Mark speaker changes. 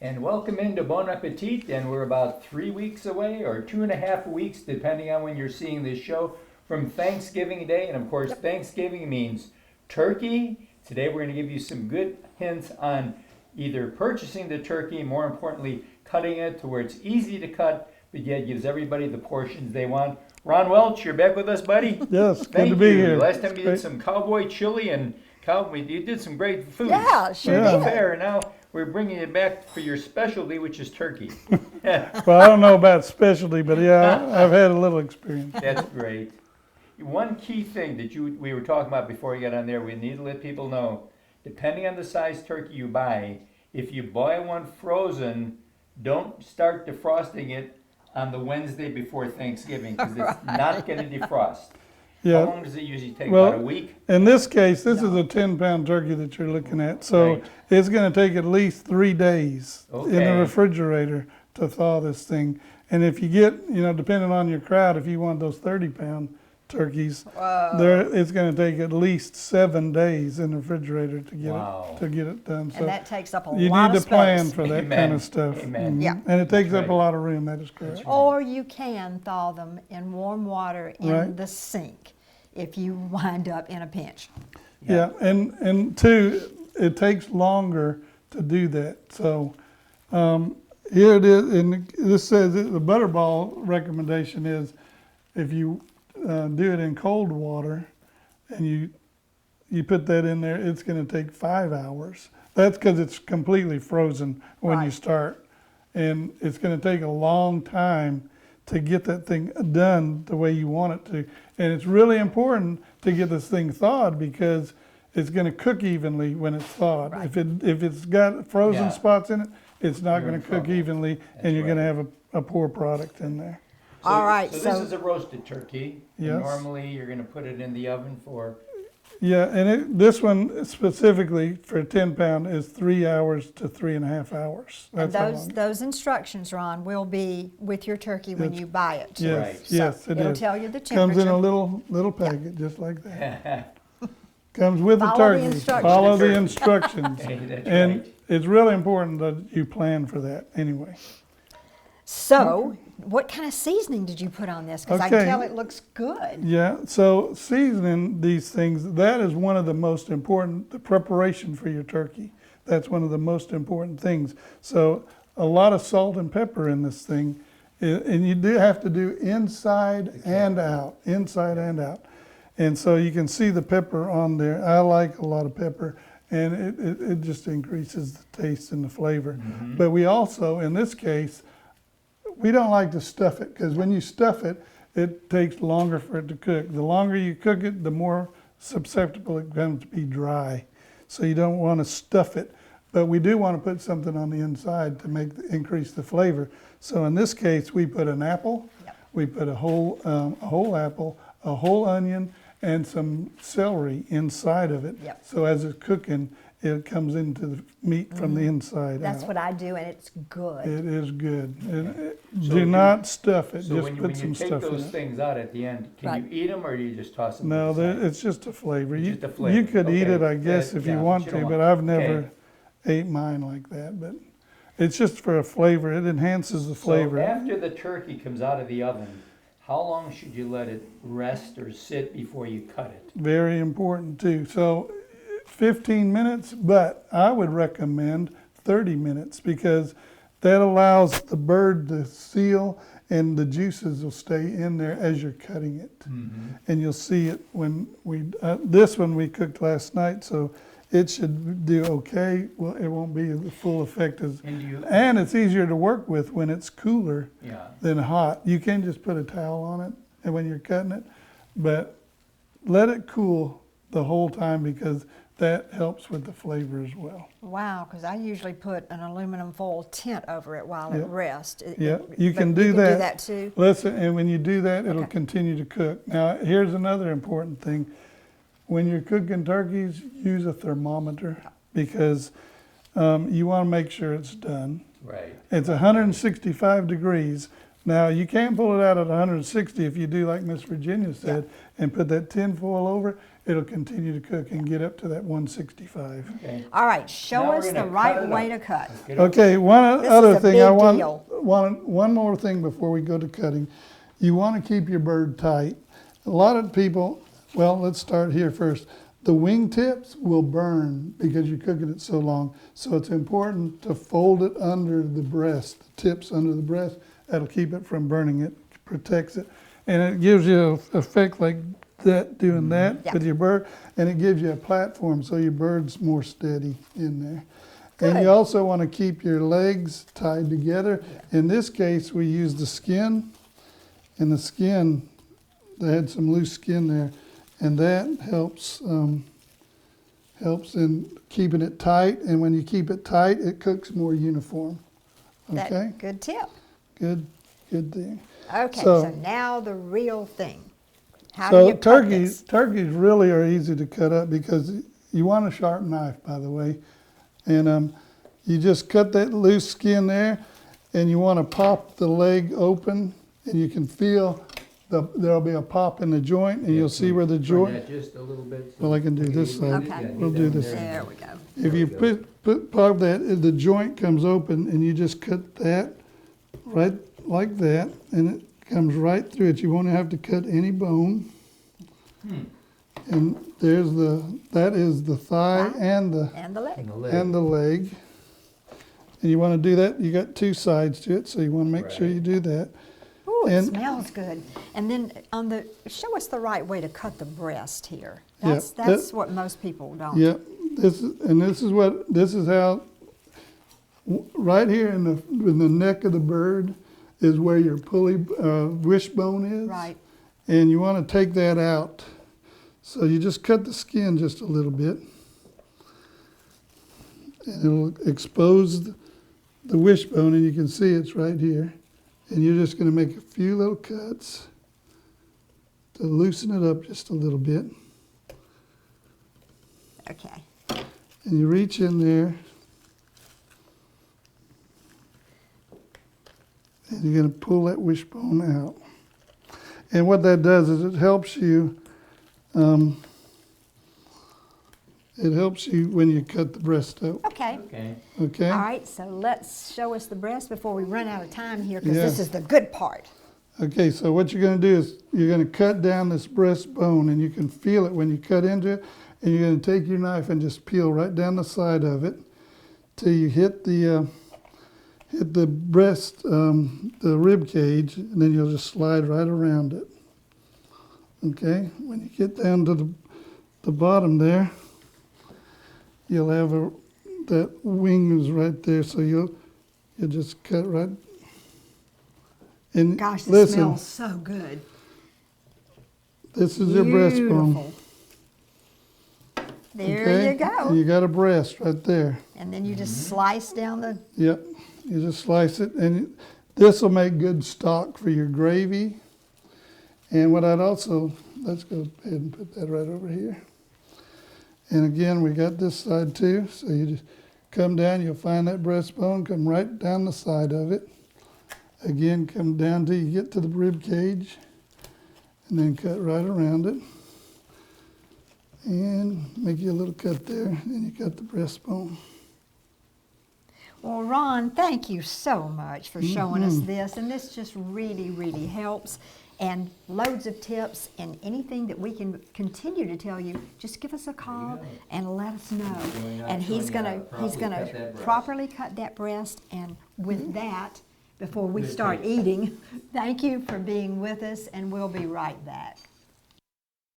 Speaker 1: And welcome into Bon Appetit, and we're about 3 weeks away, or 2.5 weeks, depending on when you're seeing this show, from Thanksgiving Day. And of course, Thanksgiving means turkey. Today we're going to give you some good hints on either purchasing the turkey, more importantly, cutting it to where it's easy to cut, but yet gives everybody the portions they want. Ron Welch, you're back with us, buddy?
Speaker 2: Yes, good to be here.
Speaker 1: Last time you did some cowboy chili, and you did some great food.
Speaker 3: Yeah, sure
Speaker 1: To be
Speaker 3: did.
Speaker 1: fair, and now we're bringing it back for your specialty, which is turkey.
Speaker 2: Well, I don't know about specialty, but yeah, I've had a little experience.
Speaker 1: That's great. One key thing that we were talking about before you got on there, we need to let people know, depending on the size turkey you buy, if you buy one frozen, don't start defrosting it on the Wednesday before Thanksgiving, because it's not going to defrost.
Speaker 2: Yeah.
Speaker 1: How long does it usually take?
Speaker 2: Well,
Speaker 1: about a week?
Speaker 2: In this case, this is a 10-pound turkey that you're looking at, so
Speaker 1: Right.
Speaker 2: it's going to take at least 3 days in
Speaker 1: Okay.
Speaker 2: the refrigerator to thaw this thing. And if you get, depending on your crowd, if you want those 30-pound turkeys, it's going to take at least 7 days in the refrigerator to get it done. So
Speaker 3: And that takes up a
Speaker 2: you
Speaker 3: lot
Speaker 2: need
Speaker 3: of
Speaker 2: to plan
Speaker 3: space.
Speaker 2: for that
Speaker 1: Amen.
Speaker 2: kind of stuff.
Speaker 1: Amen.
Speaker 2: Mhm.
Speaker 3: Yeah.
Speaker 2: And it takes
Speaker 1: That's
Speaker 2: up
Speaker 1: right.
Speaker 2: a lot of room. That is correct.
Speaker 1: That's right.
Speaker 3: Or you can thaw them in warm water in
Speaker 2: Right.
Speaker 3: the sink if you wind up in a pinch.
Speaker 2: Yeah, and two, it takes longer to do that. So here it is, and this says that the butterball recommendation is if you do it in cold water and you put that in there, it's going to take 5 hours. That's because it's completely frozen when you
Speaker 3: Right.
Speaker 2: start, and it's going to take a long time to get that thing done the way you want it to. And it's really important to get this thing thawed because it's going to cook evenly when it's thawed.
Speaker 3: Right.
Speaker 2: If it's got frozen
Speaker 1: Yeah.
Speaker 2: spots in it, it's not
Speaker 1: You're
Speaker 2: going
Speaker 1: in
Speaker 2: to cook
Speaker 1: trouble.
Speaker 2: evenly,
Speaker 1: That's
Speaker 2: and you're going to
Speaker 1: right.
Speaker 2: have a poor product in there.
Speaker 3: All right,
Speaker 1: So
Speaker 3: so-
Speaker 1: this is a roasted turkey. And
Speaker 2: Yes.
Speaker 1: normally you're going to put it in the oven for...
Speaker 2: Yeah, and this one specifically for a 10-pound is 3 hours to 3.5 hours.
Speaker 3: And
Speaker 2: That's how long.
Speaker 3: those instructions, Ron, will be with your turkey when
Speaker 2: It's-
Speaker 3: you buy it.
Speaker 2: Yes,
Speaker 1: Right.
Speaker 2: yes, it
Speaker 3: It'll
Speaker 2: is.
Speaker 3: tell you the
Speaker 2: Comes in a
Speaker 3: temperature.
Speaker 2: little packet, just like that. Comes with the
Speaker 3: Follow the
Speaker 2: turkey.
Speaker 3: instructions.
Speaker 2: Follow the
Speaker 1: Turkey.
Speaker 2: instructions.
Speaker 1: Hey, that's
Speaker 2: And
Speaker 1: right.
Speaker 2: it's really important that you plan for that anyway.
Speaker 3: So, what kind of seasoning did you put on this? Because I
Speaker 2: Okay.
Speaker 3: can tell it looks good.
Speaker 2: Yeah, so seasoning these things, that is one of the most important, the preparation for your turkey. That's one of the most important things. So a lot of salt and pepper in this thing, and you do have to do inside and out, inside and out. And so you can see the pepper on there. I like a lot of pepper, and it just increases the taste and the flavor. But we also, in this case, we don't like to stuff it, because when you stuff it, it takes longer for it to cook. The longer you cook it, the more susceptible it becomes to be dry. So you don't want to stuff it. But we do want to put something on the inside to increase the flavor. So in this case, we put an apple, we put a whole apple, a whole onion, and some celery inside of it.
Speaker 3: Yep.
Speaker 2: So as it's cooking, it comes into the meat from the inside
Speaker 3: That's
Speaker 2: out.
Speaker 3: what I do, and it's good.
Speaker 2: It is good.
Speaker 1: So
Speaker 2: Do not stuff it,
Speaker 1: So
Speaker 2: just
Speaker 1: when
Speaker 2: put
Speaker 1: you
Speaker 2: some
Speaker 1: take
Speaker 2: stuff in
Speaker 1: those
Speaker 2: it.
Speaker 1: things out at the end, can
Speaker 3: Right.
Speaker 1: you eat them or do you just toss them?
Speaker 2: No,
Speaker 1: to the side?
Speaker 2: it's just a flavor.
Speaker 1: It's
Speaker 2: You,
Speaker 1: just a flavor.
Speaker 2: you could eat
Speaker 1: Okay.
Speaker 2: it, I guess, if
Speaker 1: Yeah,
Speaker 2: you
Speaker 1: but
Speaker 2: want
Speaker 1: you
Speaker 2: to,
Speaker 1: don't
Speaker 2: but
Speaker 1: want-
Speaker 2: I've never
Speaker 1: okay.
Speaker 2: ate mine like that. But it's just for a flavor. It enhances the flavor.
Speaker 1: So after the turkey comes out of the oven, how long should you let it rest or sit before you cut it?
Speaker 2: Very important too. So 15 minutes, but I would recommend 30 minutes because that allows the bird to seal and the juices will stay in there as you're cutting it. And you'll see it when this one we cooked last night, so it should do okay. Well, it won't be the full effect and it's easier to work with when it's cooler
Speaker 1: Yeah.
Speaker 2: than hot. You can just put a towel on it and when you're cutting it, but let it cool the whole time because that helps with the flavor as well.
Speaker 3: Wow, because I usually put an aluminum foil tent over it while it
Speaker 2: Yep.
Speaker 3: rests.
Speaker 2: Yeah,
Speaker 3: But
Speaker 2: you can do
Speaker 3: You can
Speaker 2: that.
Speaker 3: do that too.
Speaker 2: Listen, and when you do that, it'll
Speaker 3: Okay.
Speaker 2: continue to cook. Now, here's another important thing. When you're cooking turkeys, use a thermometer because you want to make sure it's done.
Speaker 1: Right.
Speaker 2: It's 165 degrees, Now, you can't pull it out at 160 if you do like Miss Virginia said, and put that tin foil over it. It'll continue to cook and get up to that 165.
Speaker 1: Okay.
Speaker 3: All right, show
Speaker 1: Now we're
Speaker 3: us the
Speaker 1: gonna
Speaker 3: right
Speaker 1: cut it
Speaker 3: way
Speaker 1: up.
Speaker 3: to cut.
Speaker 1: Let's get it.
Speaker 2: Okay, one
Speaker 3: This
Speaker 2: other
Speaker 3: is a
Speaker 2: thing
Speaker 3: big
Speaker 2: I want,
Speaker 3: deal.
Speaker 2: one more thing before we go to cutting. You want to keep your bird tight. A lot of people, well, let's start here first. The wing tips will burn because you're cooking it so long. So it's important to fold it under the breast, the tips under the breast. That'll keep it from burning. It protects it. And it gives you an effect like that, doing that
Speaker 3: Yeah.
Speaker 2: with your bird. And it gives you a platform so your bird's more steady in there. And
Speaker 3: Good.
Speaker 2: you also want to keep your legs tied together. In this case, we use the skin. And the skin, they had some loose skin there. And that helps in keeping it tight. And when you keep it tight, it cooks more uniform. Okay?
Speaker 3: That, good tip.
Speaker 2: Good thing.
Speaker 3: Okay,
Speaker 2: So-
Speaker 3: so now the real thing. How do
Speaker 2: So
Speaker 3: you cut
Speaker 2: turkeys
Speaker 3: this?
Speaker 2: really are easy to cut up because you want a sharp knife, by the way. And you just cut that loose skin there, and you want to pop the leg open, and you can feel there'll be a pop in the joint, and you'll see where the
Speaker 1: Turn
Speaker 2: joint.
Speaker 1: that just a little bit.
Speaker 2: Well, I can do this side.
Speaker 3: Okay.
Speaker 1: Yeah,
Speaker 2: We'll
Speaker 1: get
Speaker 2: do
Speaker 1: that
Speaker 2: this.
Speaker 1: there.
Speaker 3: There we go.
Speaker 2: If you pop that, the joint comes open, and you just cut that right like that, and it comes right through it. You won't have to cut any bone. And that is the thigh and the
Speaker 3: And the leg.
Speaker 1: And the leg.
Speaker 2: and the leg. And you want to do that, you got two sides to it, so you want to make sure
Speaker 1: Right.
Speaker 2: you do that.
Speaker 3: Ooh, it
Speaker 2: And-
Speaker 3: smells good. And then show us the right way to cut the breast here.
Speaker 2: Yeah,
Speaker 3: That's what most people don't.
Speaker 2: Yep, this is how, right here in the neck of the bird is where your wishbone is.
Speaker 3: Right.
Speaker 2: And you want to take that out. So you just cut the skin just a little bit. And it'll expose the wishbone, and you can see it's right here. And you're just going to make a few little cuts to loosen it up just a little bit.
Speaker 3: Okay.
Speaker 2: And you reach in there, and you're going to pull that wishbone out. And what that does is it helps you when you cut the breast out.
Speaker 3: Okay.
Speaker 1: Okay.
Speaker 2: Okay?
Speaker 3: All right, so let's show us the breast before we run out of time here, because
Speaker 2: Yeah.
Speaker 3: this is the good part.
Speaker 2: Okay, so what you're going to do is you're going to cut down this breastbone, and you can feel it when you cut into it. And you're going to take your knife and just peel right down the side of it till you hit the breast, the rib cage, and then you'll just slide right around it. Okay, when you get down to the bottom there, you'll have that wing is right there, so you'll just cut right. And
Speaker 3: Gosh, this
Speaker 2: listen,
Speaker 3: smells so good.
Speaker 2: this is your breastbone.
Speaker 3: Beautiful. There
Speaker 2: Okay?
Speaker 3: you go.
Speaker 2: And you got a breast right there.
Speaker 3: And then you just slice down the,
Speaker 2: Yep, you just slice it, and this will make good stock for your gravy. And what I'd also, let's go ahead and put that right over here. And again, we got this side too, so you just come down, you'll find that breastbone, come right down the side of it. Again, come down till you get to the rib cage, and then cut right around it. And make you a little cut there, and you cut the breastbone.
Speaker 3: well, Ron, thank you so much for showing us
Speaker 2: Mm-hmm.
Speaker 3: this. And this just really, really helps. And loads of tips and anything that we can continue to tell you, just give us a call and let us know. And he's gonna properly cut that breast. And with that, before we start eating, thank you for being with us, and we'll be right back.